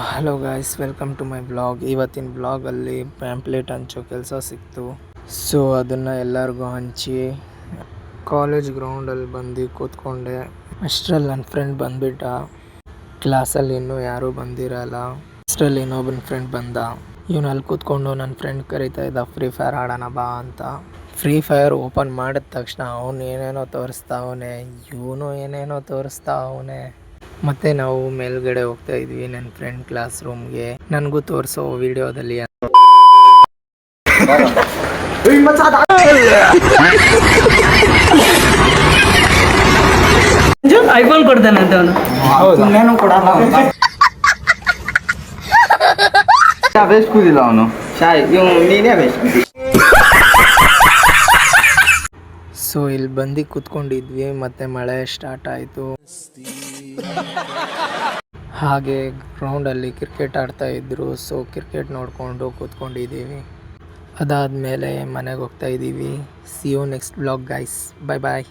Hello guys, welcome to my blog. ಇವತ್ತಿನ ಬ್ಲಾಗಲ್ಲಿ pamphlet ಹಂಚೋ ಕೆಲಸ ಸಿಕ್ತು. ಸೊ ಅದನ್ನು ಎಲ್ಲರಿಗೂ ಹಂಚಿ ಕಾಲೇಜ್ ಗ್ರೌಂಡಲ್ಲಿ ಬಂದು ಕೂತ್ಕೊಂಡೆ. ಅಷ್ಟರಲ್ಲಿ ನನ್ನ ಫ್ರೆಂಡ್ ಬಂದುಬಿಟ್ಟ. ಕ್ಲಾಸಲ್ಲಿ ಇನ್ನೂ ಯಾರೂ ಬಂದಿರಲ್ಲ. ಅಷ್ಟರಲ್ಲಿ ಇನ್ನೊಬ್ಬನ ಫ್ರೆಂಡ್ ಬಂದ. ಇವನಲ್ಲಿ ಕೂತ್ಕೊಂಡು ನನ್ನ ಫ್ರೆಂಡ್ ಕರೀತಾ ಇದ್ದ, ಫ್ರೀ ಫೈರ್ ಆಡೋಣ ಬಾ ಅಂತ. ಫ್ರೀ ಫೈರ್ ಓಪನ್ ಮಾಡಿದ ತಕ್ಷಣ ಅವನು ಏನೇನೋ ತೋರಿಸ್ತಾವನೆ, ಇವನು ಏನೇನೋ ತೋರಿಸ್ತಾವನೆ. ಮತ್ತೆ ನಾವು ಮೇಲ್ಗಡೆ ಹೋಗ್ತಾ ಇದ್ವಿ ನನ್ನ ಫ್ರೆಂಡ್ ಕ್ಲಾಸ್ ರೂಮ್ಗೆ. ನನಗೂ ತೋರಿಸೋ ವಿಡಿಯೋದಲ್ಲಿ ಐಫೋನ್ ಕೊಡ್ತಾನಂತ ಅವನು ಕೊಡಲ್ಲ. ಬೇಸ್ಕೂದಿಲ್ಲ ಅವನು ನೀನೇ ಬೇಸ್. ಸೊ ಇಲ್ಲಿ ಬಂದು ಕೂತ್ಕೊಂಡಿದ್ವಿ. ಮತ್ತೆ ಮಳೆ ಸ್ಟಾರ್ಟ್ ಆಯಿತು. ಹಾಗೆ ಗ್ರೌಂಡಲ್ಲಿ ಕ್ರಿಕೆಟ್ ಆಡ್ತಾ ಇದ್ರು. ಸೊ ಕ್ರಿಕೆಟ್ ನೋಡಿಕೊಂಡು ಕೂತ್ಕೊಂಡಿದ್ದೀವಿ. ಅದಾದಮೇಲೆ ಮನೆಗೆ ಹೋಗ್ತಾ ಇದ್ದೀವಿ. See you next blog guys. Bye bye.